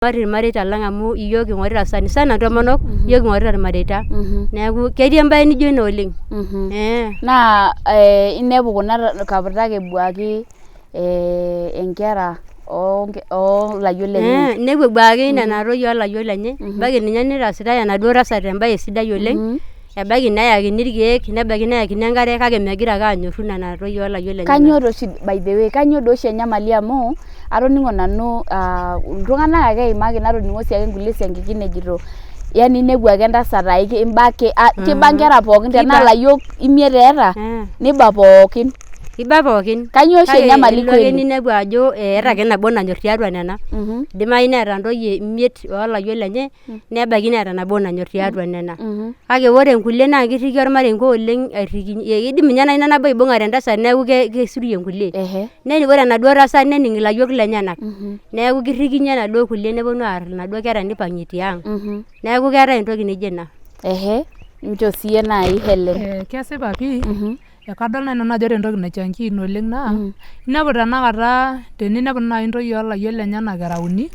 Mari marita lang amu iyiok king'orita sana ntomonok iyiok king'orita irmareita neeku ketii embaye nijo ina oleng. Naa inepu kuna kaputak ebuaki enkera olayiok lenye. Inepu ebuaki nena toyie olayiok lenye ebaiki ninye nitaasitai enaduo tasat embaye sidai oleng. Ebaiki neyakini irkeek nebaiki neyakini enkare kake megira ake anyorru nena toyie olayiok lenye. Kanyoo oshi by the way kanyoo oshi enyamali amu atoning'o nanu iltung'anak ake eimaki natoning'o sii ake nkulie siankikin ejito yani inepu ake entasat kiba nkera pookin tenaa layiok imiet eeta niba pookin. Kiba pookin. Kanyoo oshi enyamali kweli? Kake ninepu ajo eeta ake nabo nanyorr tiatua nena. Idimayu neeta ntoyie imiet olayiok lenye nebaiki neeta nabo nanyorr tiatua nena. Kake ore nkulie naa kirriki ormarenke oleng kidim ninye ina nabo aibung'are entasat neeku keisurie nkulie. Ore enaduo tasat nening ilayiok lenyenak. Neeku kirrikinye naduo kulie neponu aarr naduo kera nipang'ie tiang'. Neeku keetai entoki naijo ina. Nchoo siyie nai Helen. Kesipa pii. Kadol nai nanu ajo ore entoki naichangia ina oleng naa inepu tanakata teninepu nai ntoyie olayiok lenyenak era uni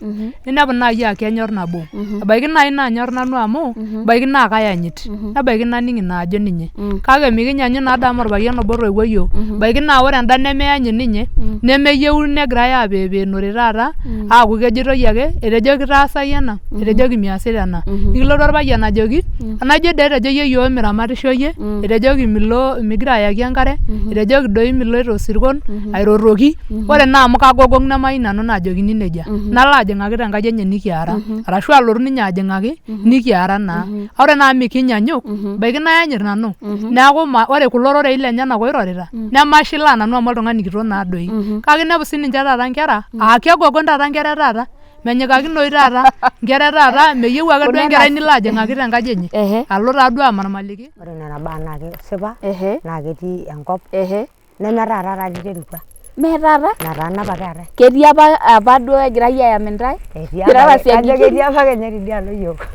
ninepu nai aa kenyorr nabo. Ebaiki nai nanyorr nanu amu ebaiki naa kayanyit nebaiki naning ina ajo ninye. Kake mikinyanyuk naado amu orpayian obo otoiwuo yiok. Ebaiki naa ore enda nemeyanyit ninye nemeyieu negirai apepenore taata aaku kejitoi ake etejo kitaasai ena etejoki miasita ena. Nikilotu orpayian ajoki enaijo dii etejo yieyio miramatisho yie etejoki migira ayaki enkare etejoki doi miloito sirkon airoroki ore naa amu kagogong nemayieu nanu naajokini nejia nalo ajing'aki tenkaji enye nikiara arashu alotu ninye ajing'aki nikiara naa ore naa mikinyanyuk ebaiki nayanyit nanu neeku ore kulo rorei lenyenak oirorita nemashilaa nanu amu oltung'ani kitok naa doi kake inepu sininche taata nkera kegogong taata nkera taata menyikakinoi taata nkera taata meyieu ake duo enkerai nilo ajing'aki tenkaji enye alo taaduo amarmaliki. Ore nena baa naa kesipa naa ketii enkop neme taata taatoi iterutua. Mee taata? Nataana apa taata. Ketii apa duo egirai aayam intae? Kajo ketii apa kenye tidialo yiok.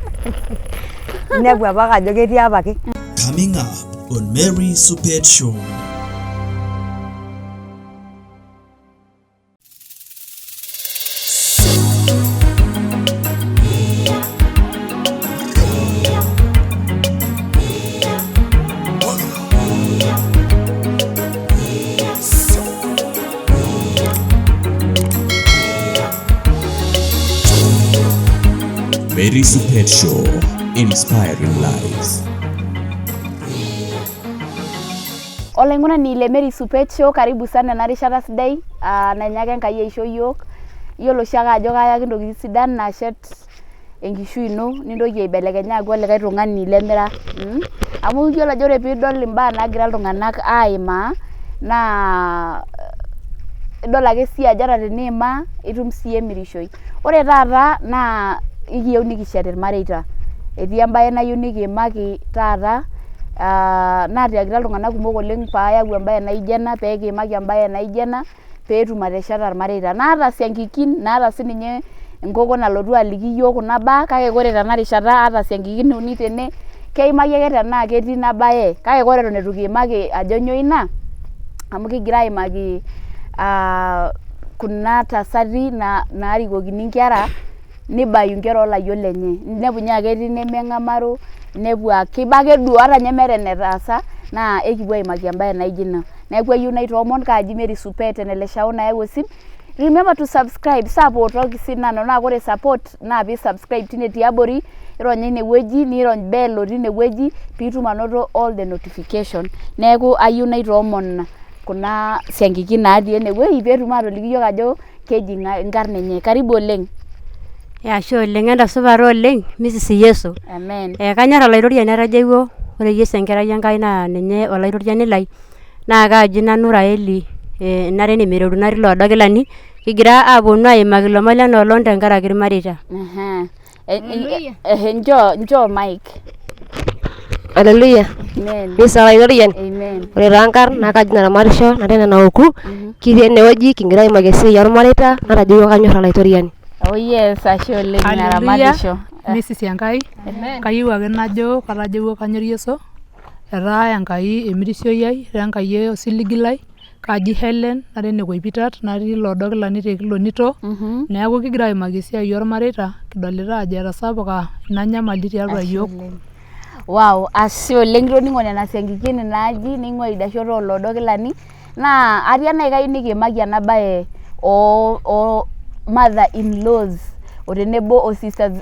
Inepu apa kajo ketii apake. Coming up on Mary Supet Show. Mary Supet Show, inspiring lives. Olaing'urani le Mary Supet Show, karibu sana ena rishata sidai nanyaka Enkai aisho yiok. Iyiolo oshiake ajo kayaki ntokitin sidan naashet enkishui ino nintoki aibelekenya aaku olikae tung'ani lemira. Amu iyiolo ajo ore piidol imbaa naagira iltung'anak aimaa naa idol ake sii ajo ata teniimaa itum sii emirishoi. Ore taata naa ikiyieu nikishet irmareita. Etii embaye nayieu nikiimaki taata naatiakita iltung'anak kumok oleng paayau embaye naijo ena peekiimaki embaye naijo ena peetum atesheta irmareita. Naata siankikin naata sininye enkoko nalotu aliki yiok kuna baa kake ore tena rishata aata siankikin uni tene keimaki ake tenaa ketii ina baye kake ore eton eitu kiimaki ajo nyoo ina amu kigira aimaki kuna tasati naarikokini nkera nibayu nkera olayiok lenye. Inepu ninye ake etii nemeng'amaru inepu kiba ake duo ata ninye meeta enetaasa naa ekipuo aimaki embaye naijo ina. Neeku ayieu naitoomon kaaji Mary Supet eneleshao nayau osim. Remember to subscribe, supportoki sii nanu naa ore support naa piisubscribe tine tiabori ironya inewueji nirony bell otii inewueji piitum anoto all the notification. Neeku ayieu naitoomon kuna siankikin natii enewueji peetum aatoliki yiok ajo keji nkarn enye. Karibu oleng. Ashe oleng entasupata oleng Mrs. Yeso. Amen. Kanyorr olaitoriani otejoiwuo ore Yeso enkerai Enkai naa ninye olaitoriani lai naa kaaji nanu Raeli enare nemiretu natii loodakilani kigira aaponu aimaki ilomon lena olong tenkaraki irmareita. Njoo Mike. Haleluya. Amen. Yeso olaitoriani. Amen. Ore taa nkarn naa kaji Naramatisho natii nena oku kitii enewueji kigira aimaki esiai ormareita natejo yiok kanyorr olaitoriani. Oh yes, ashe oleng Naramatisho. Mrs. Enkai. Kayieu ake najo katajeuo kanyorr Yeso. Etaa Enkai emirisioi ai, etaa Enkai osiligi lai. kaji Helen natii ene Koipitat natii Lodokilani te Kilonito neeku kigira aimaki esiai ormareita kidolita ajo etasapuka ina nyamali tiatua yiok. Wow, ashe oleng toningo nena siankikin naaji ning'ua idashoto Olodokilani naa atia nai kayieu nikiimaki ena baye o mother-in-laws otenebo o sisters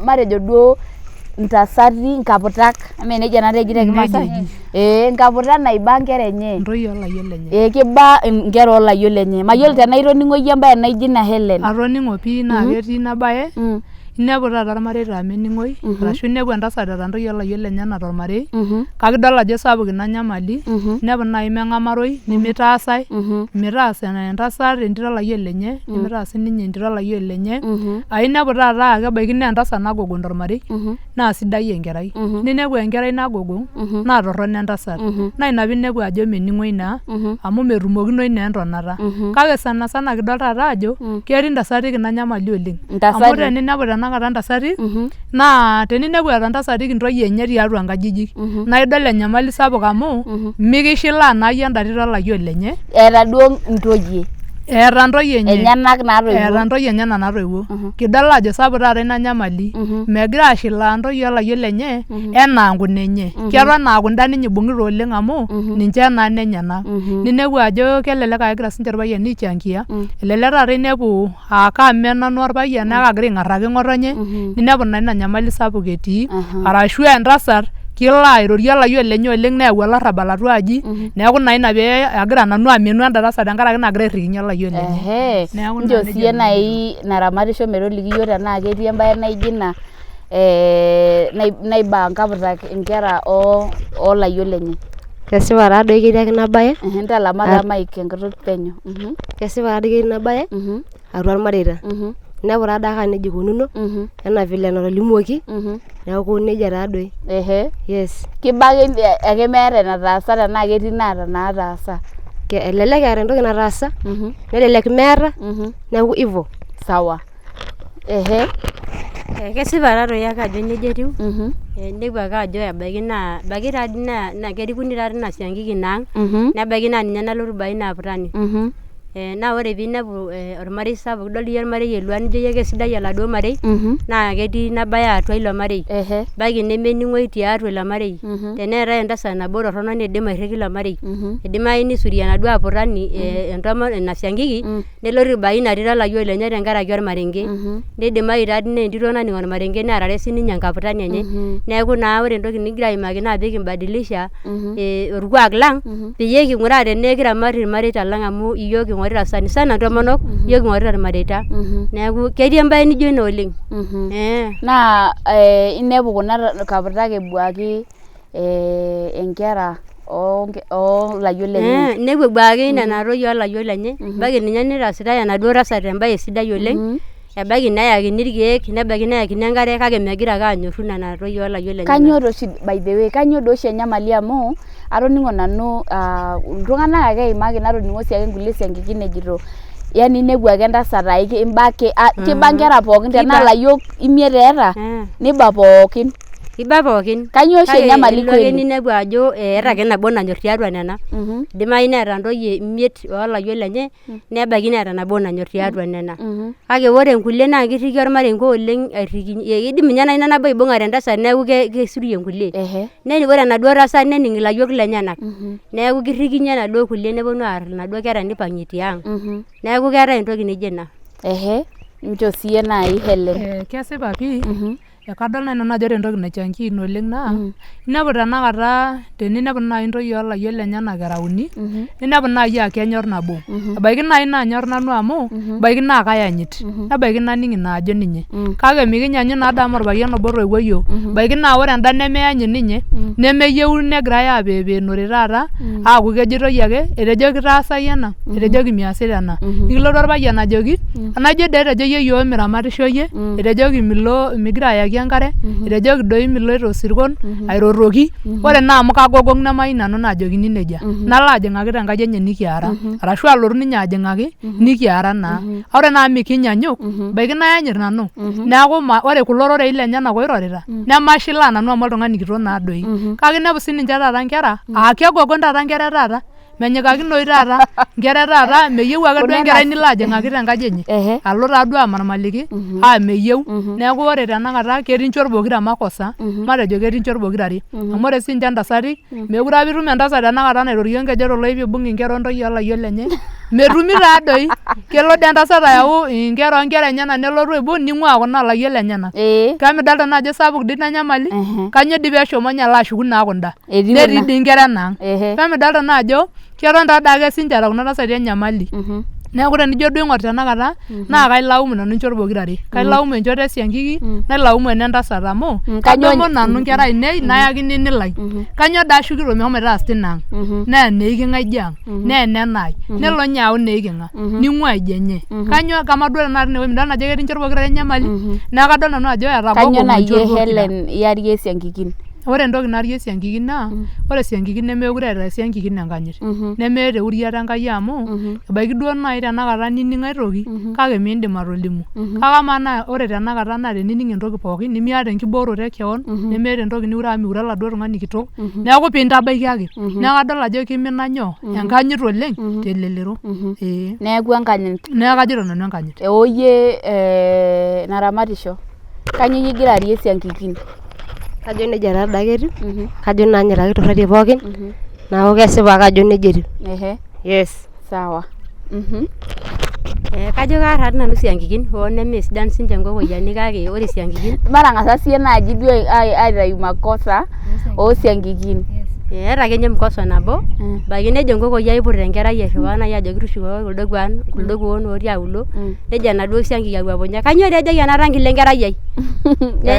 matejo duo ntasati nkaputak ama nejia nateji te Kimasai nkaputak naiba nkera enye Ntoyie olayiok lenye. Kiba nkera olayiok lenye. Mayiolo tenaa itoning'o yie embaye naiji ina Helen. Atoning'o pii naa ketii ina baye. Inepu taata irmareita mening'oi arashu inepu entasat eeta ntoyie olayiok lenyenak tormarei kake idol ajo sapuk ina nyamali inepu naaji meng'amaroi nimitaasai mitaas entasat entito olayiok lenye nimitaas sininye entito olayiok lenye ainepu taata kebaiki naa entasat nagogong tormarei naa sidai enkerai ninepu enkerai nagogong naa torrono entasat naa ina piinepu ajo mening'oi naa amu metumokinoi naa entonata kake sana sana kidol taata ajo ketii intasati ina nyamali oleng amu teninepu tanakata ntasati naa teninepu eeta ntasati ntoyie enye tiatua nkajijik naa idol enyamali sapuk amu mikishilaa naa yie endatito olayiok lenye eeta duo ntoyie eeta ntoyie enyenak naatoiwuo eeta ntoyie enyenak naatoiwuo kidol ajo sapuk taata ina nyamali megira ashilaa ntoyie olayiok lenye enaa nkunenye keton aa kunda ninye ibung'ita oleng amu ninche naa nenyenak ninepu ajo kelelek aa kegira sinche irpayiani aichangia elelek taata inepu kaame nanu orpayian neeku kagira aing'arraki ng'otonye ninepu naa ina nyamali sapuk etii arashu entasat kilo airorie olayiok lenye oleng neyau olarrabal atua aji neeku naa ina pee agira nanu amenu enda tasat tenkaraki nagira airrikinyie olayiok lenye. Nchoo siiyie nai naramatisho metoliki yiok tenaa ketii embaye naiji ina naibaa nkaputak inkera olayiok lenye. Kesipa taadoi ketii ake ina baye. Ntalama taa Mike enkutuk penyo. Kesipa taadoi ketii ina baye atua irmareita. Inepu taadoi ake nejia ikununo enaa vile enatolimuoki neeku nejia taadoi. Yes. Kiba ake meeta enataasa tenaa ketii naata naataasa. Elelek eeta entoki nataasa nelelek meeta neeku hivyo. Sawa. Kesipa taadoi ake ajo nejia etiu inepu ake ajo ebaiki taadii naa kerikuni taadii ina siankiki inaang nebaiki naa ninye nalotu bai ina aputani. Naa ore piinepu ormarei sapuk idol iyie ormarei elua nijo iyie kesidai oladuo marei naa ketii ina baye atua ilo marei ebaiki nemening'oi tiatua ilo marei teneetai entasat nabo torrono niidim airriki ilo marei idimayu nisurie enaduo aputani ina siankiki nelotu bai ina tito olayiok lenye tenkaraki ormarenge nidimayu taadii naa entito naning' ormarenge nearare sininye enkaputani enye neeku naa ore entoki nikigira aimaki naa piikimbadilisha orkuak lang peyie king'uraa tenaa kiramat irmareita lang amu iyiok king'orita sanisana ntomonok iyiok king'orita irmareita neeku ketii embaye nijo ina oleng. Naa inepu kuna kaputak ebuaki enkera olayiok lenye. Inepu ebuaki nena toyie olayiok lenye ebaiki ninye nitaasitai enaduo tasat embaye sidai oleng ebaiki neyakini irkeek nebaiki neyakini enkare kake megira ake anyorru nena toyie olayiok lenye. Kanyoo oshi by the way kanyoo doi oshi enyamali amu atoning'o nanu iltung'anak ake eimaki natoning'o sii ake nkulie siankikin ejito yani inepu ake entasat kiba nkera pookin tenaa layiok imiet eeta niba pookin. Kiba pookin. Kanyoo oshi enyamali kweli? Kake ninepu ajo eeta ake nabo nanyorr tiatua nena idimayu neeta ntoyie imiet olayiok lenye nebaiki neeta nabo nanyorr tiatua nena kake ore nkulie naa kirriki ormarenke oleng idim ninye nai nabo aibung'are entasat neeku kesirie nkulie ore enaduo tasat nening' ilayiok lenyenak neeku kirrikinye enaduo kulie neponu aarr inaduo kera nipang'ie tiang' neeku keetai entoki naijo ina. Nchoo siiyie nai Helen. Kesipa pii kadol nai nanu ajo ore entoki naichangia ina oleng naa inepu tanakata teninepu nai ntoyie olayiok lenyenak era uni ninepu nai aa kenyorr nabo ebaiki nai naanyorr nanu amu ebaiki naa kayanyit nebaiki naning' ina ajo ninye kake mikinyaanyuk naa doi amu orpayian obo otoiwuo yiok ebaiki naa ore enda nemeyanyit ninye nemeyieu negirai apeepenore taata aaku kejitoi ake etejoki taasai ena etejoki miasita ena nikilotu orpayian ajoki enajo doi etejo yieyio miramatisho yie etejoki migira ayaki enkare etejoki doi miloito sirkon airoroki ore naa amu kagogong nemayieu nanu naajokini nejia nalo ajing'aki tenkaji enye nikiara arashu alotu ninye ajing'aki nikiara naa ore naa mikinyanyuk ebaiki nayanyit nanu neeku ore kulo rorei lenyenak oirorita nemashilaa nanu amu oltung'ani kitok naa doi kake inepu sininche taata nkera kegogong taata nkera taata menyikakinoi taata nkera taata meyieu ake duo enkerai nilo ajing'aki tenkaji enye alo taaduo amaramaliki meyieu neeku ore tenakata ketii nchot pokira makosa matejo ketii nchot pokirare amu ore siinche entasati mekure apa itum entasat tenakata nairorie enkeju toloip ibung' inkera ontoyie olayiok lenye metumi taadoi kelo dii entasat ayau inkera onkera enyenak nelotu aibung' ning'ua kuna olayiok lenyenak kamidolta naa ajo sapuk dii ina nyamali kanyoo dii peeshomo ninye alo ashuku naa kunda netii dii nkera enaang kamidolta naa ajo keton taadake ake siinche eeta kuna tasati enyamali neeku tenijo duo ing'or tenakata naa kailaumu nanu nchot pokirare kailaumu enchoto esiankiki nailaumu enentasat amu kadumu nanu nkera ainei nayakini nilai kanyoo daa ashukito mehomoita aas tinaang naa eneiking'a idia ang naa enenaai nelo nye au neiking'a ning'ua idia enye kanyoo kama duo tenakata tinewueji midol ajo ketii nchot pokirare enyamali neeku kadol nanu ajo kanyoo nayie Helen iarie esiankikin ore entoki narie esiankiki naa ore esiankiki nemekure eeta esiankiki enkanyit nemeeta euriata Enkai amu ebaiki duo naaji tenakata nining' ai toki kake miindim atolimu kake amaa naa ore tenakata naa tenining' entoki pookin nemiata enkibooroto ekewon nemeeta entoki niure amu miure oladuo tung'ani kitok neeku piintabaiki ake neeku adol ajo kimina nyoo enkanyit oleng telelero neeku enkanyit neeku kajito nanu enkanyit oyie naramatisho kanyoo igira arie esiankikin kajo nejia taadake etiu kajo naa ninye taake iturraitie pookin neeku kesipa kajo nejia etiu yes sawa kajo kaarr taa nanu siankikin hoo nemesidan sinche nkokoyiani kake ore siankikin matang'asa sie naaji duo aitayu makosa oosiankikin eeta ake ninye mkoso nabo baiki nejo nkokoyia aiput enkerai airriwaa naaji ajoki tushukoki kuldo kuon otii auluo nejo enaduo siankiki apuapunye kanyoo dii ejoki ena tankile enkerai ai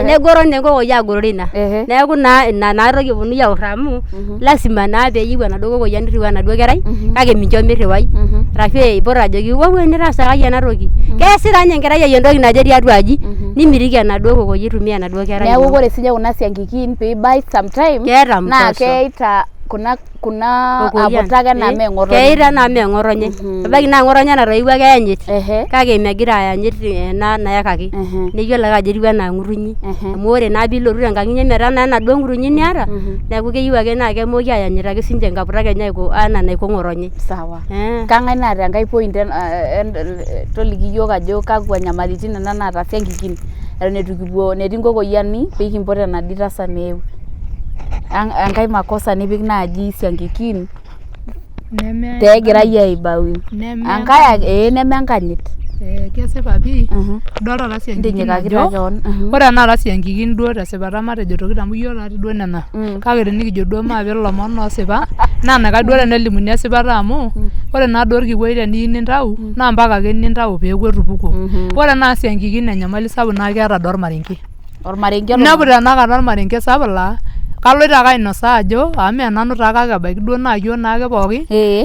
negoro naa enkokoyia agorore ina neeku naa ina naatoki eponunui aorr amu lasima naa peeyieu enaduo kokoyia nirriwaa enaduo kerai kake mincho mirriwai arashu eipot ajoki wou enitaasakaki ena toki keesita ninye enkerai ai entoki naje tiatua aji nimitiki enaduo kokoyia itumia enaduo kerai neeku ore sinye kuna siankikin piibai sometime keeta mkoso naa keita kuna aputak enaa meeng'otonye keita enaa meeng'otonye ebaiki naa ng'otonye natoiwuo ake eyanyit kake megira ayanyit ena nayakaki neyiolo ake ajo etiu enaa ng'utunyi amu ore naa piilotu tenkang inyi metaa naa enaduo ng'utunyi niata neeku keyieu ake naa kemooki ayanyitaki sinche nkaputak enye anaa naiko ng'otonye sawa kang'ae naata enkae point toliki iyiok ajo kakwa nyamalitin nena naata siankikin eton etu kipuo netii nkokoyiani piikimpot enaduo tasat meeu enkae makosa nipik naaji siankikin peegirai aibau enkae neme enkanyit kesipa pii idolta taa siankikin ajo ore enakata siankikin duo tesipata matejo tokitin amu iyiolo taati duo nena kake tenikijo duo maape ilomon oosipa naa enaikash duo tenelimuni esipata amu ore naa duo orkikuai teniyieu nintau naa mpaka ake nintau peeku etupukuo ore naa siankikin enyamali sapuk naa keeta doi ormarenke inepu tenakata ormarenke sapuk laa kaloito ake ainosaa ajo amu mee nanu taa kake ebaiki duo naa yiok naake pooki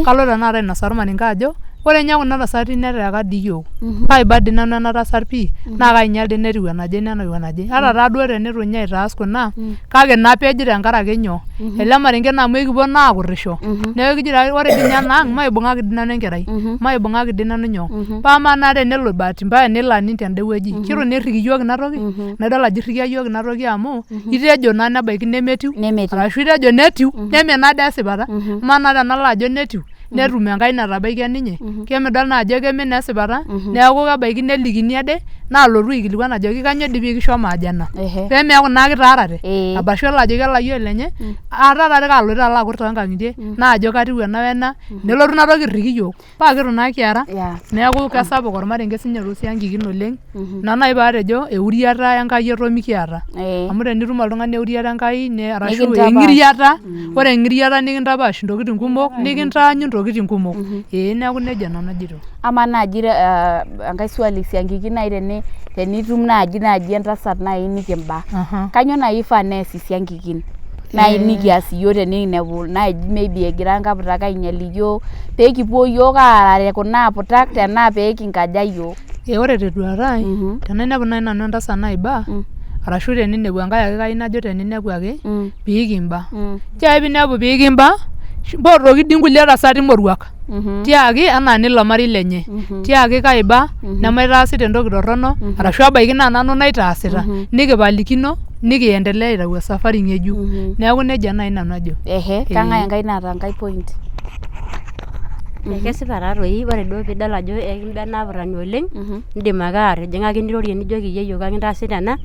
kaloito tenakata ainosaa ormarenke ajo ore nye kuna tasati neteeka dii yiok kaiba dii nanu ena tasat pii naa kainyal dii netiu enaje nenatiu enaje ata taa duo tenitu nye aitaas kuna kake napeji tenkaraki nyoo ele marenke naa amu ekipuo naa akurrisho neeku kijito ore dii nye enaang maibung'aki dii nanu enkerai maibung'aki dii nanu nyoo paamaa naa tenelo bahati mbaya nelo aning tende wueji kitu nerriki yiok ina toki naidol ajo irrikia yiok ina toki amu itejo naa nebaiki nemetiu arashu itejo netiu neme naa dii esipata amaa naa tenalo ajo netiu netum enkai natabaikia ninye kemidol naa ajo kemin esipata neeku kebaiki nelikini ade naalotu aikilikuan ajoki kanyoo dii pikishomo ajo ena peemeeku naa kitaarate abashu elo ajoki olayiok lenye ataarare kaaloito alo akurr toonkang'itie naajo katiu ena wena nelotu ina toki airriki yiok paa kitu naa kiara neeku kesapuk ormarenke sinye toosiankikin oleng ina naaji paatejo euriata Enkai eton mikiata amu tenitum oltung'ani euriata Enkai arashu eng'iriata ore eng'iriata nikintapaash intokitin kumok nikintaanyu ntokitin kumok neeku nejia nanu ajito ama naaji enkae swali siankikin naaji tenitum naaji entasat naaji nikimba kanyoo naaji ifaa nees isiankikin naaji nikias iyiok tenikinepu naaji maybe egira nkaputak ainyal iyiok peekipuo yiok aarare kuna aputak tenaa peekinkaja yiok ore teduata ai tenainepu naaji nanu entasat naiba arashu teninepu enkae ake kai najo teninepu ake piikimba tiai pinepu piikimba mpotoki dii nkulie tasati moruak tiaki enaa nilo marei lenye tiaki kaiba nemaitaasita entoki torrono arashu abaiki naa nanu naitaasita nikipalikino nikiendelea aitau esafari ng'ejuk neeku nejia naaji nanu ajo kang'ae enkae naata enkae point Kesipa taatoi ore duo piidol ajo ekimba ena apurrani oleng, indim ake atijing'aki nirorie nijoki yieyo kakintaasita ena,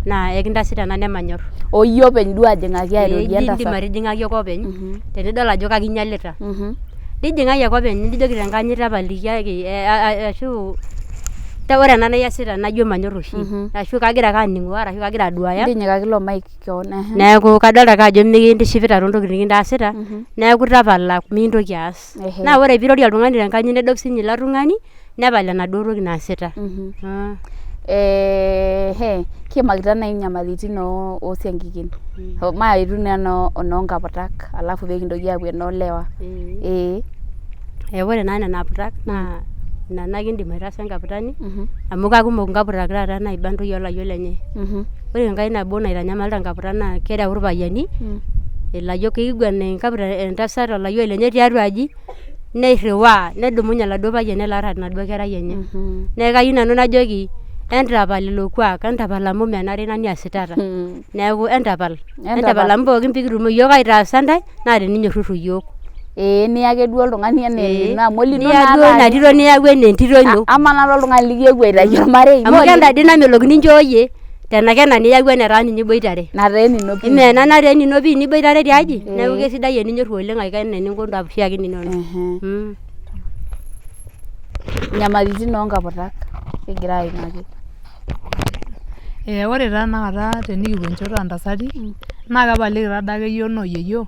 naa ekintaasita ena nemanyorr. Oyie openy duo ajing'aki airorie entasat. Indim atijing'aki ake openy tenidol ajo kakinyalita. Nijing'aki ake openy nijoki tenkanyit tapalikiaki ashu ore ena naiasita najo manyorr oshi ashu kagira ake aning'u arashu kagira aduaya. Ntinyikaki ilo mic keon. Neeku kadolta ake ajo mikintishipita toontokiting nikintaasita, neeku tapala mikintoki aas. Naa ore piirorie oltung'ani tenkanyit nedop siinye ilo tung'ani nepal enaduo toki naasita. Kiimakita nai nyamalitin oosiankikin. Maetu naa enoonkaputak alafu peekintoki aapuo enoolewa. Ore naa nena aputak naa ina naa kiindim aitaasa enkaputani amu kakumok inkaputak taata naiba ntoyie olayiok lenye. Ore enkae nabo naitanyamalita nkaputak naa kereu irpayiani ilayiok kiguan entasat olayiok lenye tiatua aji neirriwaa nedumunye oladuo payian nelo aarr enaduo kerai enye. Neeku kayieu nanu najoki entapal ilo kuak, entapal amu menare ina niasitata. Neeku entapal amu pookin pikitumo iyiok aitaasa ntae naa teninyorruru iyiok. Niyake duo oltung'ani enaa enino amu olino naa duo ina tito niyawua enaa entito ino. Ama naa oltung'ani likiewuo aitayu ormarei. Amu kenda namelok ninchooyie tenake ena niyawua netaa ninye iboitare. Nataa enino pii. Mee ena nataa enino pii niboitare tiaji. Neeku kesidai eninyorru oleng aiko enaa eninko oshiake ninonok. Nyamalitin oonkaputak kigira aimaki. Ore taa tenakata tenikipuo enchoto ontasati naa kepaliki taadake yiok noo yieyo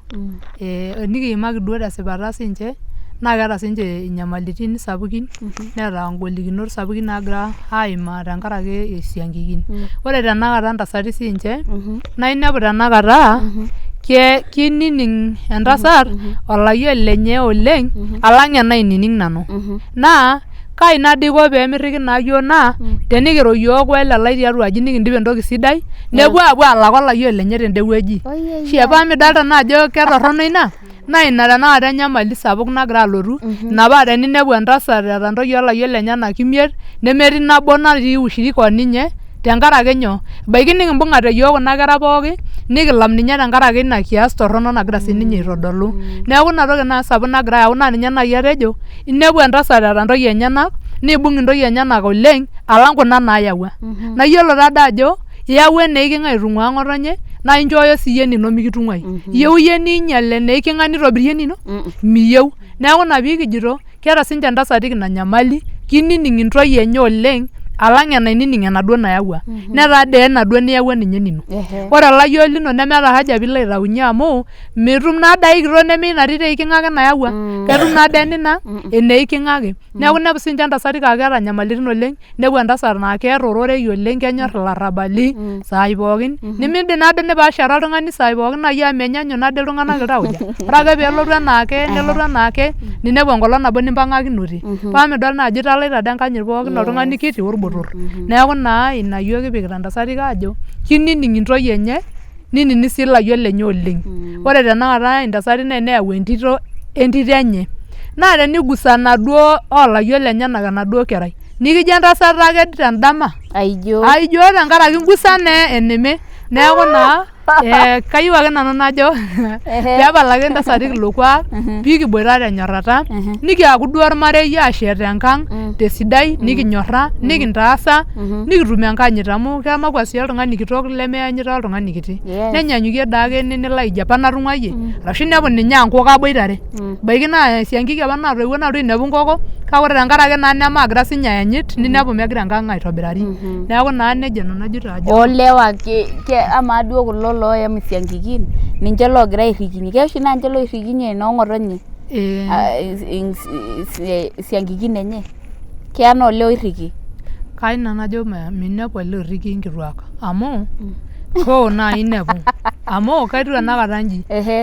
enikiimaki duo tesipata siinche naa keeta siinche inyamalitin sapukin neeta ngolikinot sapukin naagira aimaa tenkaraki esiankikin. Ore tenakata ntasati siinche naa inepu tenakata kinining entasat olayiok lenye oleng alang enainining nanu. Naa kai nado iko peemirriki naa yiok naa tenikiro yiok welelai tiatua aji nikindip entoki sidai nepuo aapuo alak olayiok lenye tende wueji. Paa midolta naa ajo ketorrono ina naa ina tenakata enyamali sapuk nagira alotu. Ina paa teninepu entasat eeta ntoyie olayiok lenyenak imiet nemetii nabo natii ushirika oninye tenkaraki nyoo? Ebaiki nikimbung'ate yiok kuna kera pooki nikilam ninye tenkaraki ina kias torrono nagira sininye aitodolu. Neeku ina toki naa sapuk nagira ayau naa ninye naai atejo inepu entasat eeta ntoyie enyenak niibung' intoyie enyenak oleng alang kuna naayawua. Naa iyiolo taade ajo iyawua eneiking aitung'uaa ng'otonye naa inchooyo siiyie enino mikitung'uai. Iyieu iyie niinyal eneiking nitobirie enino? Miyieu. Neeku ina piikijito keeta siinche ntasati ina nyamali kinining intoyie enye oleng alang enainining enaduo nayawua. Netaa dee enaduo niyawua ninye enino. Ore olayiok lino nemeeta haja piilo aitaunye amu mitum naa dai kitok neme ina tito eiking ake nayawua. Ketum naa dee nina eneiking ake. Neeku inepu siinche ntasati aa keeta nyamalitin oleng. Inepu entasat naa keeta ororei oleng kenyorr ilarrabali saai pookin. Nimiidim naade nipaashare oltung'ani saai pookin naai amu menyaanyuk naade iltung'anak iltauja. Ore ake peelotu enaake ninepu enkolong nabo nimpang'akinote. Paa midol naa ajo italaita ade enkanyit pookin oltung'ani kiti orbotorr. Neeku naa ina yiok kipikita ntasati aajo kinining intoyie enye ninining sii ilayiok lenye oleng. Ore tenakata intasati naa eneyau entito enye naa tenigusa naduo olayiok lenyenak enaduo kerai nikijo entasat ake tendama aijo tenkaraki igusa naa eneme. Neeku naa kayieu ake nanu najo peepalaki ntasati ilo kuak piikiboita tenyorrata nikiaku duo ormarei aashet enkang tesidai nikinyorra nikintaasa nikitum enkanyit amu kemakwa sii oltung'ani kitok lemeanyita oltung'ani kiti. Nenyanyukie daake nilo aijio apa natung'uayie arashu inepu ninye aa nkoko aboitare. Ebaiki naa esiankiki apa natoiwuo nalotu ainepu nkoko kake ore tenkaraki naa nemaagira siinye ayanyit ninepu megira enkang aitobirari. Neeku naa nejia nanu ajito ajo olewa amaa duo kulo looyam isiankikin ninche loogira airrikinye. Keoshi naa ninche loirrikinye noong'otonye isiankikin enye. Keya naa olee oirriki. Kai nanu ajo minepu olee oirriki nkituak amu hoo naa inepu amu kaitiu enakata inji.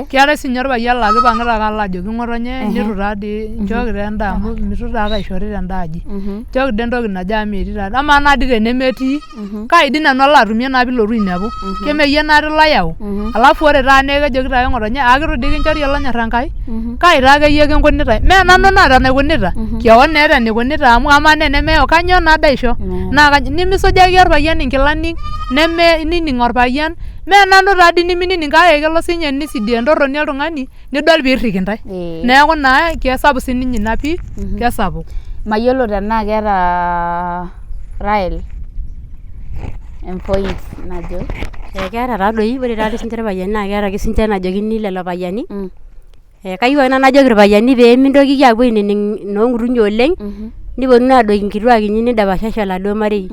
Keetai siinye orpayian laa kipang'ita ake alo ajoki ng'otonye nitu taadii nchooki taa endaa amu mitu taatoi aishorita endaa aji. Nchooki dee entoki naje amu metii taatoi. Amaa naa dii tenemetii kai dii nanu alo atumie naa piilotu ainepu. Kemeyie naatoi layau. Alafu ore taa naa kejokito ake ng'otonye kitu dii kinchori olonyorr Enkai. Kai taa akeyie kinkunita. Mee nanu naata enaikunita. Keon naa eeta enaikunita amu amaa naa enemeyau kanyoo naa dii aisho. Naa nimisujaki orpayian inkilani nemenining orpayian mee nanu taadi niminining kake kelo sinye nisidie entorroni oltung'ani nidol piirrik intae neeku naa kesapuk sininye ina pii kesapuk. Mayiolo tenaa keeta Rael empoint najo keeta taadoi ore taadi sinche irpayiani naa keeta ake sinche enajokini lelo payiani kayieu ake nanu najoki irpayiani pee mintokiki aapuo ainining noong'utunyi oleng niponunu aadoiki nkituak inyi nidapashasha oladuo marei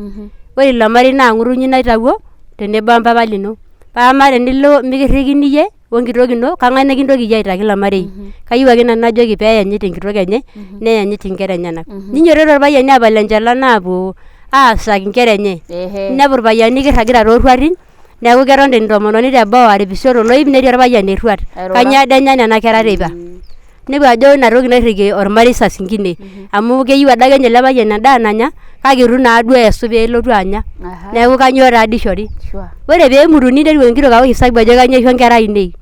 ore ilo marei naa ng'utunyi naitawuo tenebo ompapa lino paama tenilo mikirrikini iyie wenkitok ino kang'ae nikintoki iyie aitaki ilo marei kayieu ake nanu najoki peeyanyit enkitok enye neyanyit inkera enyenak ninyototo irpayiani aapal enchalan aapuo aasaki inkera enye inepu irpayiani kirragita toorruatin neeku keton entomononi teboo aripisho toloip netii orpayian erruat kanyio ade enya nena kera teipa inepu ajo ina toki nairrikie ormarei saa zingine amu keyieu adake ninye ele payian endaa nanya kake itu naaduo eesu peelotu anya neeku kanyio taadi ishori ore peemuruni netiu enkitok awosh hisabu ajo kanyio aisho nkera ainei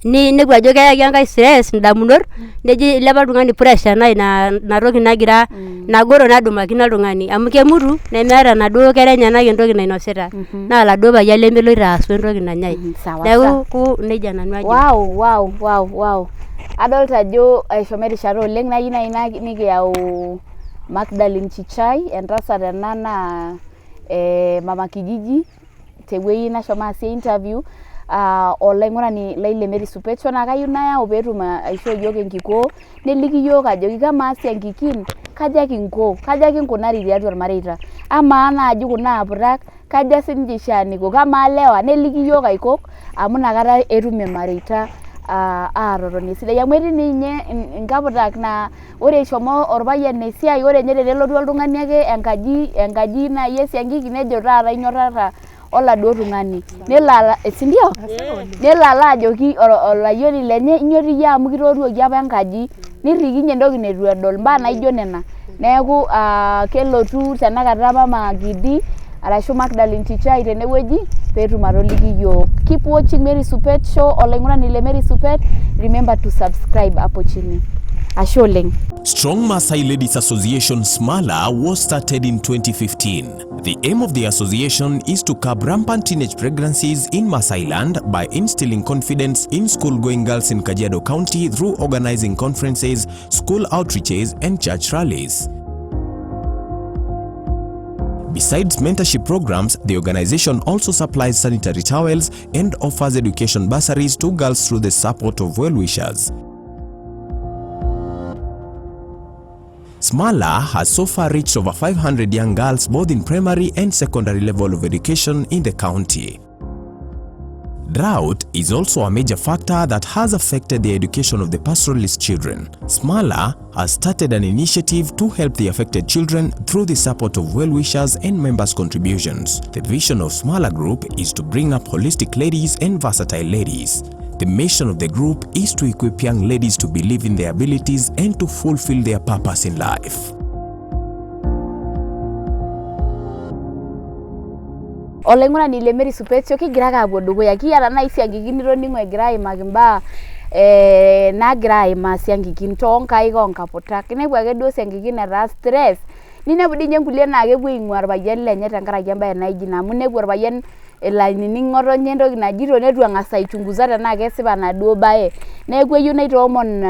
ninepu ajo keyaki enkae stress indamunot neji ilepa oltung'ani pressure naa ina toki nagira nagoro nadumakino oltung'ani amu kemutu nemeeta naduo kera enyenak entoki nainosita naa laduo payian lemeloito aasu entoki nanyai neeku nejia nanu ajo. Wow. Adolta ajo eshomo erishata oleng nayieu naaji nikiyau Magdalene Chichai entasat ena naa mama kijiji tewueji nashomo aasie interview olaing'urani lai le Mary Supetio naa kayieu nayau peetum aishoo yiok enkikoo neliki yiok ajoki kamaa siankikin kaja kinkunari tiatua irmareita amaa naaji kuna aputak kaja sininche ishaaniko kamaa lewa neliki yiok aikok amu inakata etum irmareita aatotoni esidai amu etii ninye inkaputak naa ore eshomo orpayian esiai ore ninye tenelotu oltung'ani ake enkaji naaji esiankiki nejo taata inyorrata oladuo tung'ani nelo sindio nelo alo ajoki olayioni lenye inyoti iyie amu kitootuoki apa enkaji nirrikinye entoki netu edol mbaa naijo nena neeku kelotu tenakata mama Gidi arashu Magdalene Chichai tenewueji peetum atoliki yiok. Keep watching Mary Supet Show olaing'urani le Mary Supet, remember to subscribe hapo chini. Ashe oleng. Strong Maasai Ladies Association SMALA was started in 2015. The aim of the association is to curb rampant teenage pregnancies in Maasai land by instilling confidence in school-going girls in Kajiado County through organizing conferences, school outreaches, and church rallies. Besides mentorship programs, the organization also supplies sanitary towels and offers education bursaries to girls through the support of well-wishers. SMALA has so far reached over 500 young girls both in primary and secondary level of education in the county. Drought is also a major factor that has affected the education of the pastoralist children. SMALA has started an initiative to help the affected children through the support of well-wishers and members' contributions. The vision of SMALA Group is to bring up holistic ladies and versatile ladies. The mission of the group is to equip young ladies to believe in their abilities and to fulfill their purpose in life. Olaing'urani le Mary Supetio kigira ake apuo dukuya kiata nai siankikin nitoning'o egira aimaki mbaa naagira aimaa siankikin toonkaik onkaputak inepu ake duo siankikin etaa stress ninepu dii ninye nkulie naa kepuo aing'ua irpayiani lenye tenkaraki embaye naijo ina amu inepu orpayian elo ainining ng'otonye entoki najito netu eng'as aichunguza tenaa kesipa naduo baye neeku eyieu naitoomon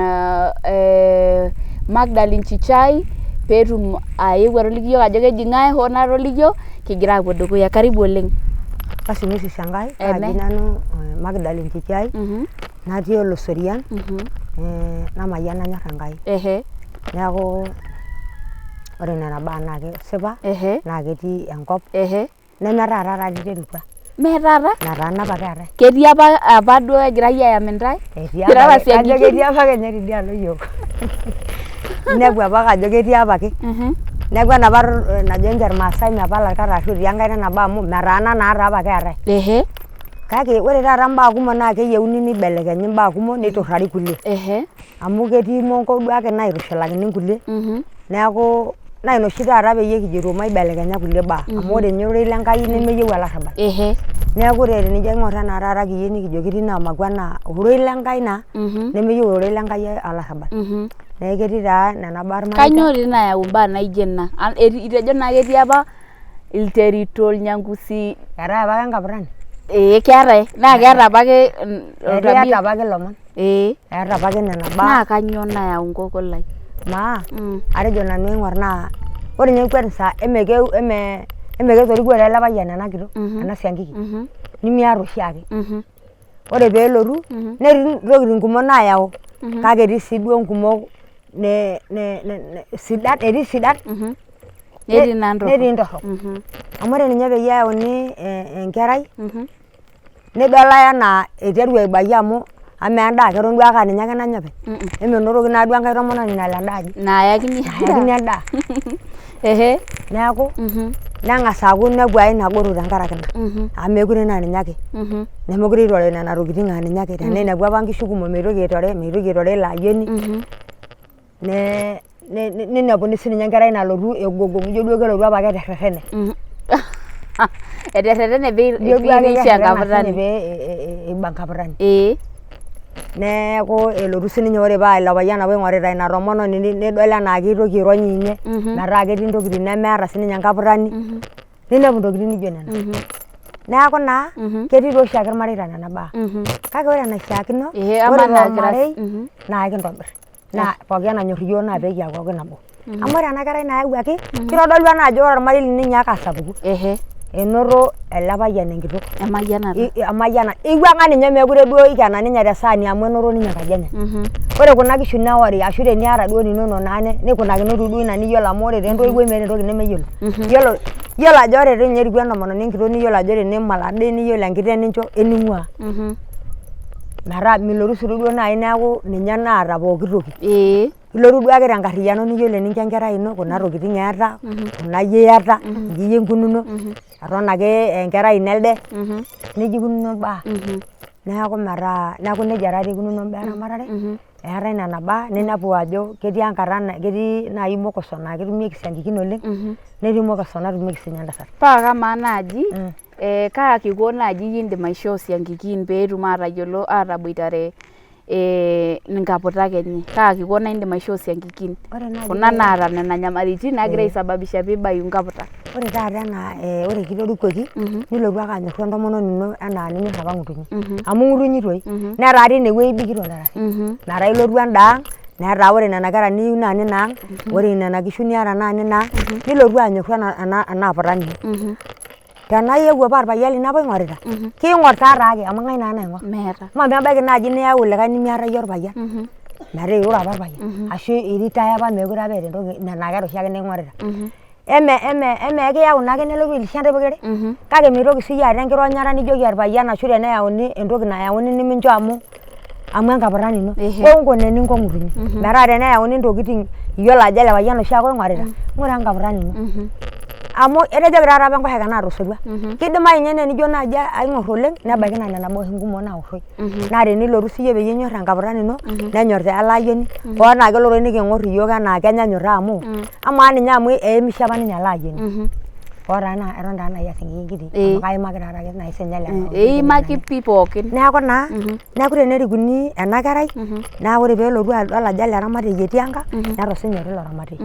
Magdalene Chichai peetum aeu atoliki yiok ajo keji ng'ae hoo natoliki yiok kigira apuo dukuya karibu oleng. Kasumi Shangai kaji nanu Magdalene Chichai natii Olosorian namayian nanyorr Enkai. Neeku ore nena baa naa kesipa naa ketii enkop nemetaata taatoi iterutua. Mee taata? Nataana apa taata. Ketii apa duo egirai aayam intae? Kajo ketii apa kenye tidialo yiok. Inepu apa kajo ketii apa ake. Neeku enapa najo ninche irmaasai mepala irkarash otii enkaina nabo amu metaana naa taa apa keetae. Kake ore taata mbaa kumok naa keyieuni nibelekenyi mbaa kumok niturrari kulie. Amu ketii monko duake naitushulakini nkulie. Neeku naa ina oshi taata peyie kijito maibelekenya kulie baa amu ore ninye ororei lenkai nemeyieu olarrabal. Neeku ore tenijo aing'orr enaa taata kiyieu nikijo ketii naamakwa naa ororei lenkai naa nemeyieu ororei lenkai olarrabal. Neeku ketii taa nena baa irmareita. Kanyoo dii nayau mbaa naijo nena? Itejo naa ketii apa ilterito, ilnyangusi. Eetae apa enkapurani. keetae naa keeta apake Eeta apake lomon. Eeta apake nena baa. Naa kanyoo nayau nkokolai? Atejo nanu aing'orr naa ore ninye kwanza emeketorikuo ele payian ena kitok ena siankiki nemiarr oshiake. Ore peelotu netii ntokiting kumok naayau kake etii sii duo nkumok sidan, etii sidan netii ntorrok. Amu ore ninye peyie eyauni enkerai nidolai enaa eiteru aibayu amu amaa endaa keton duake aa ninye ake nanya openy. Emenotoki naa duo enkae tomononi nalo endaa aji. Nayakini endaa. Neeku neng'as aaku inepu aa ina goro tenkaraki ina. Amu mekure naa ninye ake. Nemekure eitore nena tokiting aa ninye ake. Teneinepu apa nkishu kumok meitoki aitore ilo ayioni. Ninepuni siininye enkerai nalotu egogong' ijo duo kelotu apake eterrerrene. Eterrerrene peirishie enkaputani. Pee eiba enkaputani. Neeku elotu siininye ore paa ilo payian apa oing'orita ina tomononi nidol enaa keitoki airony ninye metaa ketii ntokiting nemeeta siininye enkaputani. Ninepu ntokiting nijo nena. Neeku naa ketii doi oshiake irmareita nena baa. Kake ore enaishiakino ore ormarei naa kintobirr. Naa pooki enanyorr iyiok naa peekiaku ake nabo. Amu ore ena kerai nayawuaki kitodolu ena ajo ore ormarei lino inyaaka asapuku. Enoto ele payian enkitok. Emayianata. Eiwuang'a ninye mekure duo ikena ninye tesaani amu enoto ninye enkaji enye. Ore kuna kishu newori ashu teniata duo ninono naa nikunakino duo ina niyiolo amu ore taa entoiwuoi meeta entoki nemeyiolo. Yiolo ajo ore tinye eriku entomononi enkitok niyiolo ajo tenimal ade niyiolo enkiteng nincho ening'ua. Metaa milotu sii duo naaji neeku ninye naata pooki toki. Ilotu duake tenkarriyiano niyiolo eninko enkerai ino, kuna tokiting eeta, kuna yie iyata, inji iyie nkununo, eton ake enkerai ino elde, neija ikununo imbaa. Neeku nejia taatoi ikununo imbaa eramatare. Eetae nena baa ninepu ajo ketii enkata ketii naaji mokoso naa ketumieki isiankikin oleng, netii mokoso natumieki siinye entasat. Paa kamaa naaji kaa kiko naaji kiindim aishoo siankikin peetum atayiolo ataboitare nkaputak enye. Kaa kiko naa indim aishoo siankikin kuna naata nena nyamalitin naagira aisababisha piibayu nkaputak? Ore taata enaa ore kitorikuoki nilotu ake anyorru entomononi ino enaa ninyorr apa ng'utunyi. Amu ng'utunyi toi netaa tinewuei ibikito ntarasi. Metaa ilotu endaang netaa ore nena kera niyiu naa ninaang', ore nena kishu niata naa ninaang', nilotu anyorru ena aputani ino. Tenaa iyewuo paa orpayian lino apa oing'orita, kiing'orr taa taake amu ng'ae naa naing'orr? Meeta. Amaa mebaiki naaji niyau likae nemiata iyie orpayian. Metaa irure apa orpayian. Ashu iritaya apa mekure apa eeta entoki nena kera oshiake ning'orita. Emee kiyau naake nelotu ailisha ntae pokirare. Kake mitoki siiyie aata enkironyata nijoki orpayian ashu teneyauni entoki nayauni nemincho amu enkapurrani ino. Onko eninko ng'utunyi. Metaa teneyauni ntokiting iyiolo ajo ele payian oshiake oing'orita, ng'ura enkapurrani ino. Amu etejoki taata apa enkoshoke naata osotua. Kidimayu ninye enijo naaji aing'orr oleng nebaiki naa nena baa oshi nkumok naorroi. Naa tenilotu siiyie peyie inyorr enkapurrani ino nenyorr taa ele ayioni hoo naa kelo toi niking'orr iyiok enaa kenyanyuk amu amaa ninye amu eemishe apa ninye ele ayioni. Hoo taa naa eton taa naaji asinkiki kiti amu kaimaki taata ake naaji siinye lelo. Iimaki pii pookin. Neeku naa tenerikuni ena kerai naa ore peelotu adol ajo ele ramatei etii enkang neton siinye etii ilo ramatei.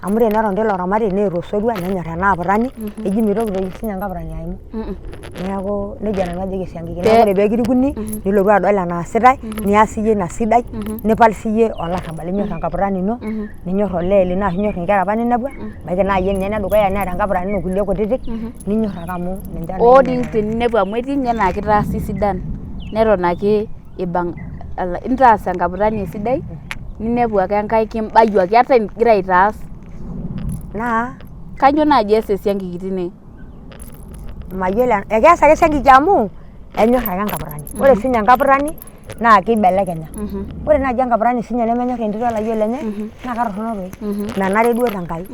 Amu teneton tilo ramatei neeta osotua nenyorr ena apurrani eji mitoki toi siinye enkapurrani aimu. Neeku nejia nanu ajoki esiankiki. Neeku ore peekirikuni nilotu adol enaasitae nias siiyie ina sidai nipal siiyie olarrabal linyorr enkapurrani ino, ninyorr olee lino ashu inyorr inkera apa ninepua, ebaiki naaji ninye enedukuya neeta enkapurrani ino kulie kutitik ninyorr ake amu ninche naa. Oo dii teninepu amu etii ninye naa kitaasi sidan neton ake intaas enkapurrani esidai ninepu ake enkae kimbayu ake ata igira aitaas. Naa kanyoo naaji ees esiankiki tine? Mayiolo ekeas ake esiankiki amu enyorr ake enkapurrani. Ore siinye enkapurrani naa keibelekenya. Ore naaji enkapurrani siinye nemenyorr entito olayiok lenye naa katorrono toi. Menare duo tenkai.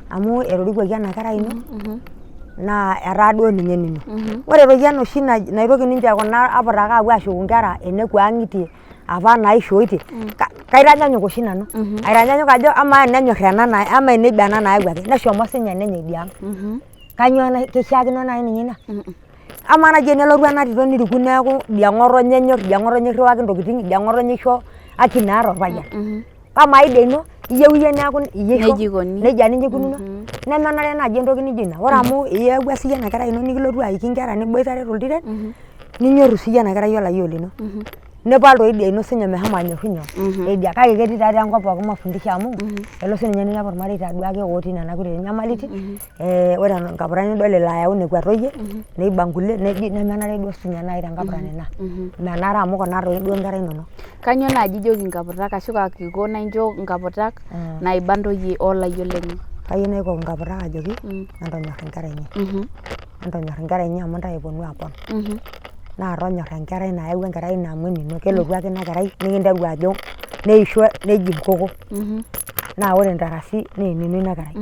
Amu etorikuoki ena kerai ino naa etaa duo ninye enino. Ore toi enoshi naitoki ninche kuna aputak aapuo aashuku nkera enekua ang'itie apa naishootie, kaitanyanyuk oshi nanu. Aitanyanyuk ajo amaa enenyorr ena ama eneiba ena nayawuaki neshomo siinye nenye idia ang'. Kanyoo kishiakino naaji ninye ina? Amaa naaji enelotu ena tito niriku neeku idia ng'otonye enyorr, idia ng'otonye irriwaki ntokiting, idia ng'otonye isho haki naata orpayian. Kamaa idia ino iyieu iyie neeku iyie Nejia ikoni. nejia ninye ikununo nemenare naaji entoki nijo ina ore amu iyawua siyie ena kerai ino nikilotu aiki nkera niboitare toltiren ninyorru siyie ena kerai olayiok lino nepal toi idia ino sinye meshomo anyorru nyoo idia kake ketii taatoi enkop pookin mafundisho amu elo sininye ninepu irmareita duake otii nena kutitik nyamalitin ore enkapurani nidol elo ayau nekua toyie neiba nkulie neji nemenare duo sinye nai tenkapurani ina menare amu kuna toi duo nkera inonok. Kanyoo naaji ijoki nkaputak ashu kaa kiko naa incho nkaputak naiba ntoyie olayiok lenye? Kayieu naiko nkaputak ajoki entonyorr inkera enye entonyorr inkera enye amu ntae eponu apon naa tonyorr enkerai nayawua enkerai ino amu enino kelotu ake ina kerai nikinteru ajo neisho neji nkoko naa ore ntarasi naa enino ina kerai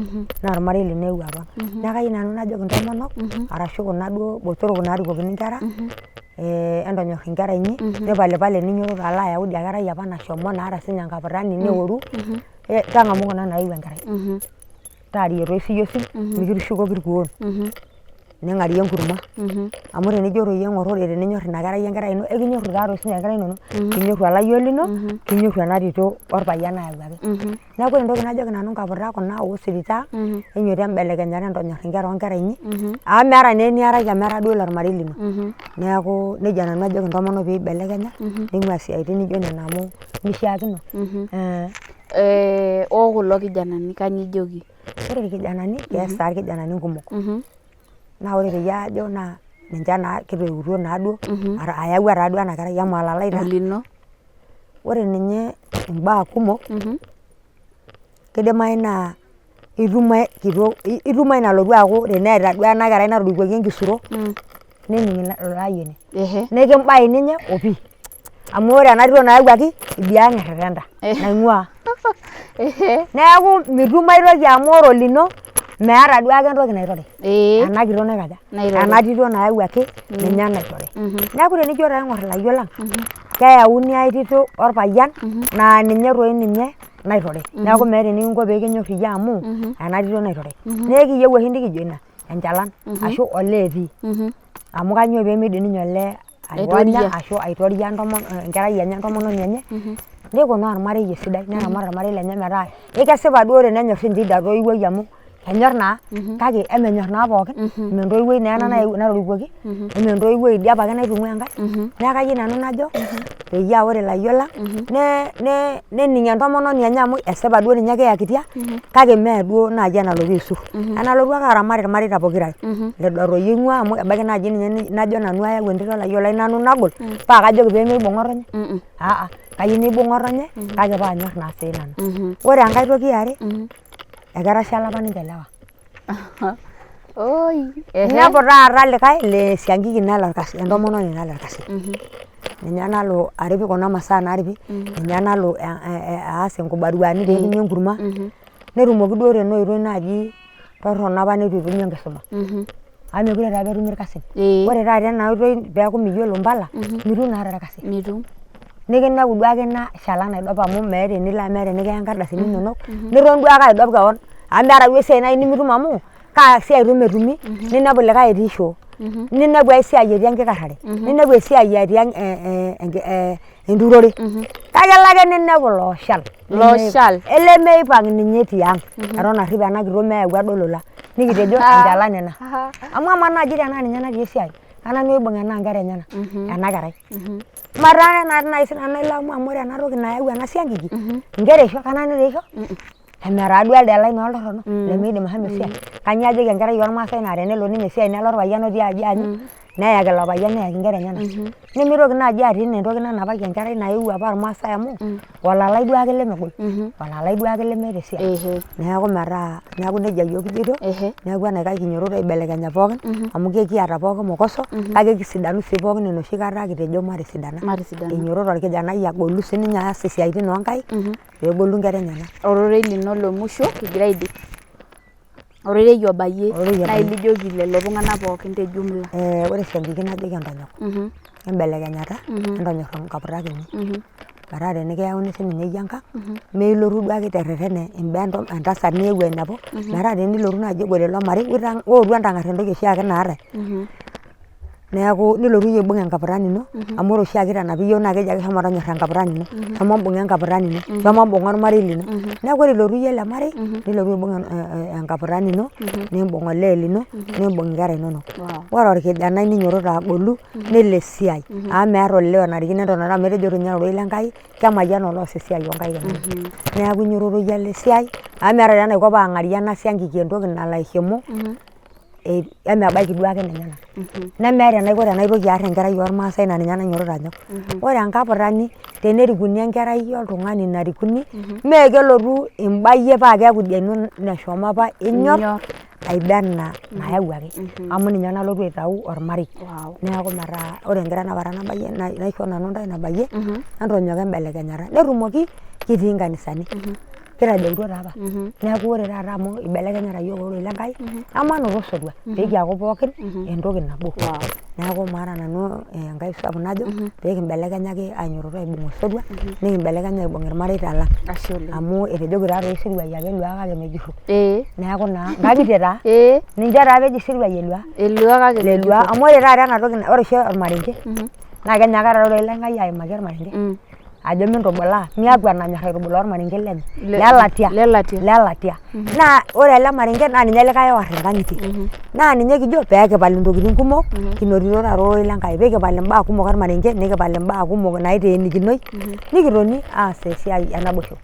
naa ormarei lino eewuo apon neeku kayieu nanu najoki intomonok arashu kuna duo botorok naarikokini inkera entonyorr inkera inyi nipalipal eninyiototo alo ayau idia kerai apa nashomo naata sinye enkapurani neoru tang'amu kuna naewuo enkerai taarie toi siyie osim mikitushukoki irkuon ning'arie enkurma amu tenijo toi aing'orr ore teninyorr ina kerai enkerai ino ekinyorru taatoi sinye inkera inonok kinyorru olayiok lino kinyorru ena tito orpayian nayawuaki neeku ore entoki najoki nanu nkaputak kuna osirita enyoto embelekenyata entonyorr inkera onkera inyi amu meeta naa eniaraki amu era duo ilo ormarei lino neeku nejia nanu ajoki intomonok piibelekenya ning'ua isiaitin nijo nena amu mishiakino. Okulo kijanani kanyoo ijoki? Ore irkijanani kees taa irkijanani nkumok naa ore peyie ajo naa ninche naa kitoutuo naaduo ayawua taaduo ena kerai amu olalai taa olino. Ore ninye imbaa kumok kidimayu naa itumai nalotu aaku teneeta duo ena kerai natorikuoki enkisuro nening ilo ayioni nikimbai ninye opi amu ore ena tito nayawuaki idiang errepenta naing'ua neeku mitumai toki amu ore olino meeta duake entoki naitore ena kitok naikaja ena tito nayawuaki ninye naitore neeku tenijo taa aing'orr ilayiok lang keyauni ai tito orpayian naa ninye toi ninye naitore neeku meeta enikinko peekinyorr iyie amu ena tito naitore neeku kiyieu oshi nikijo ina enchalan ashu olee etii amu kanyoo peemidim ninye olee aiwonya ashu aitoria enkerai enye entomononi enye nikunaa ormarei esidai neramat ormarei lenye metaa ekesipa duo tenenyorr sinche idia toiwuoi amu enyorr naa kake emenyorr naa pookin mentoiwuoi naa ena natorikuoki ementoiwuoi idia apake naitung'ua enkae neeku kayieu nanu najo peyie ore ilayiok lang nening entomononi enye amu esipa duo ninye keyakitia kake mee duo naaji enalotu aisurr enalotu ake aramat irmareita pokirare lido toi eing'ua amu ebaiki naaji ninye najo nanu ayau entito olayiok lai nanu nagol paa kajoki peemeibung ng'otonye kayieu niibung ng'otonye kake paanyorr naa sii nanu. Ore enkae toki eare eketashala apa ninche lewa inepu taata likae le siankiki nelo orkasi entomononi nalo orkasi ninye nalo arip kuna masaa naaripi ninye nalo aas inkubaruani peetumi enkurma netumoki duo tena oitoi naaji torrono apa neitu etumi enkisuma amu mekure taa apa etumi irkasin ore taata ena oitoi peeku miyiolo impala mitum naa taata irkasin nikinepu duake ina shala naidop amu meeta enilo amu meeta enikiya nkardasini inonok niton duake aidop keon amu meeta duo esiai nai nimitum amu kaa siai itum etumi ninepu likae etii shoo ninepu ai siai etii enkikarrare ninepu esiai etii enturore kake elo ake ninepu looshal elemeipang ninye tiang eton arrip ena kitok meyau ade olola nikitejo enchalan ina amu amaa naaji tenaa ninye natii esiai kananu oibung enaa nkera enyenak ena kerai mataa nai sinanu ailo amu ore ena toki nayau ena siankiki inkera eisho kananu taa eisho emetaa duo elde lai naa oltorrono lemeidim ashomo esiai kanyio ajoki enkerai ormaasai naa tenelo ninye esiai nelo orpayian otii aji aanyu neyaki ilo payian neyaki nkera enyenak nimitoki naaji atii entoki nanapaki enkerai naewuo apa ormaasai amu olalai duake lemegol olalai duake lemeeta esiai neeku metaa neeku nejia iyiok kijoito neeku enaikash kinyiototo aibelekenya pookin amu kiata pookin mukoso kake kisidanu sii pookin enoshi kata kitejo matisidana enyototo orkijanai agolu sininye aas isiaitin onkaik peegolu nkera enyenak. Ororei lino lomusho kigira aidip ororei obayie naa ilijoki lelo tung'anak pookin te jumla. Ore siankiki najoki entonyok embelekenyata entonyorr nkaputak inyi metaa tenikiyauni sininye iyie enkang meilotu duake terretene imbaa entasat niewuo ainepu metaa tenilotu naaji egol ilo marei ootu entang'arr entoki oshiake naatae neeku nilotu iyie aibung enkapurani ino amu ore oshiake itanapi iyiok naa keji ake shomo tonyorra enkapurani ino shomo mbung'a enkapurani ino shomo mbung'a ormarei lino neeku ore ilotu iyie ele marei nilotu aibung enkapurani ino nimbung olee lino nimbung inkera inonok ore orkijanai ninyototo agolu nelo esiai amu meeta olee onarikino entonata amu etejo toi ninye ororei Lenkai kemayian oloos esiai onkaik enyenak neeku inyototo iyie alo esiai amu meeta taa enaiko paang'arie ena siankiki entoki nalo aihimo emebaiki duake nenyenak nemeeta enaiko tenaitoki aar enkerai ormaasai naa ninye nainyototo anyok ore enkapurani tenerikuni enkerai oltung'ani narikuni mee kelotu imbayie paa keeku idia neshomo apa inyor aiba ena nayawuaki amu ninye nalotu aitau ormarei neeku metaa ore enkerai napara nabayie naisho nanu ntae nabayie entonyok embelekenyata netumoki kitii nkanisani kirajautua taapa neeku ore taata amu ibelekenyata iyiok ororei Lenkai amanoto osotua pekiaku pookin entoki nabo neeku maata nanu enkai sapuk najo pekimbelekenyaki ainyototo aibung osotua nikimbelekenya aibung irmareita lang amu etejoki taatoi isiruai ake eluaa kake mejurro neeku naa nkang'itie taa ninche taa peji isiruai eluaa amu ore taata enatoki ore oshi ormarenke naa kenyaaka taata ororei Lenkai aimaki ormarenke ajo mintubulaa miaku enanyor aitubulaa ormarenke lenye lelatia naa ore ele marenke naa ninye likae oar inkang'itie naa ninye kijo peekipal intokitin kumok kinotito taata ororei Lenkai pikipal imbaa kumok ormarenke nikipal imbaa kumok naiteenikinoi nikitoni aas esiai enaboisho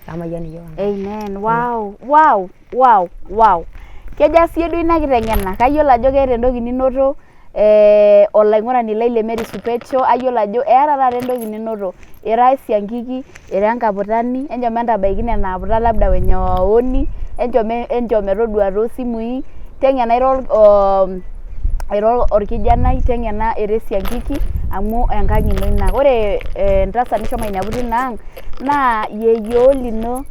amayian iyiok amen wow kejaa siyie duo ina kiteng'ena kayiolo ajo keeta entoki ninoto olaing'urani lai le Mary Supetsho ayiolo ajo eeta taata entoki ninoto ira esiankiki ira enkaputani enchom entabaiki nena aputa labda wenye waoni enchom metodua toosimui teng'ena ira orkijanai teng'ena ira esiankiki amu enkang' ino ina ore entasat nishomo ainepu tina ang' naa yeyio lino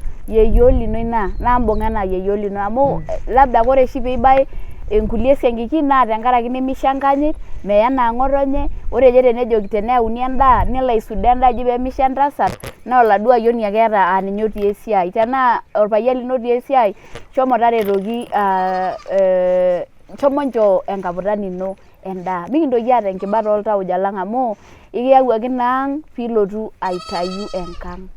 ina naa mbung'a enaa yeyio lino amu labda ore oshi piibae enkulie siankiki naa tenkaraki nemisho enkanyit meya enaa ng'otonye ore ninye tenejoki teneyauni endaa nelo aisudaa endaa eji peemisho entasat naa oladuo ayioni ake eeta aa ninye otii esiai tenaa orpayian lino otii esiai shomo taretoki shomo nchoo enkaputani ino endaa mikintoki aata enkibata oltauja lang amu ikiyawuaki ina ang' piilotu aitayu enkang'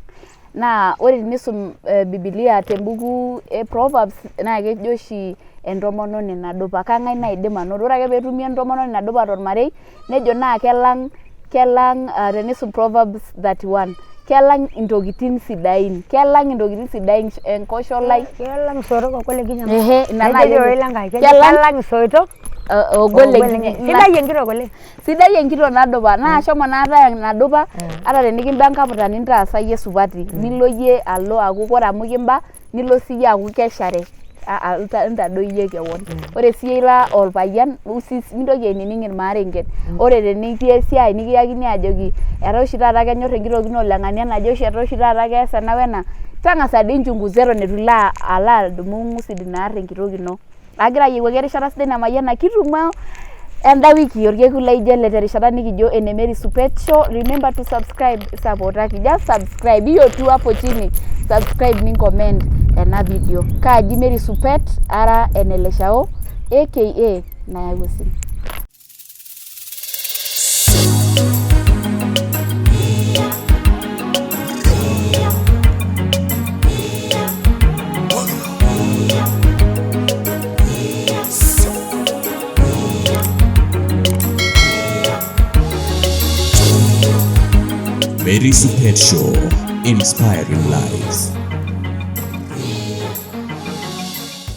naa ore tenisum Biblia tembuku Proverbs naa kejo oshi entomononi nadupa kang'ae naidim anoto ore ake peetumi entomononi nadupa tormarei nejo naa kelang tenisum Proverbs 31 kelang intokitin sidain enkosholai kelang isoitok ogol enkinyang'a kelang isoitok ogol sidai enkitok oleng sidai enkitok nadupa naa shomo naata nadupa ata tenikimba enkaputani ntaasa yie supati nilo yie alo aaku ore amu kimba nilo siyie aaku keshare ntadoi yie kewon ore siyie ira orpayian mintoki ainining irmaarenken ore tenitii esiai nikiyakini ajoki etaa oshi taata kenyor enkitok ino oleng'ania naje oshi etaa oshi taata kees ena wena tang'asa dii inchunguza eton itu ilo adumu ng'usidi naar enkitok ino agira ayiewuaki erishata sidai namayiana kitumo enda wiki orkekun laijo ele terishata nikijo ene Mary Supetsho remember to subscribe supportaki just subscribe hiyo tu hapo chini subscribe ni comment ena video kaaji Mary Supet ara eneleshao aka nayau simu Mary Supetsho, inspiring lives.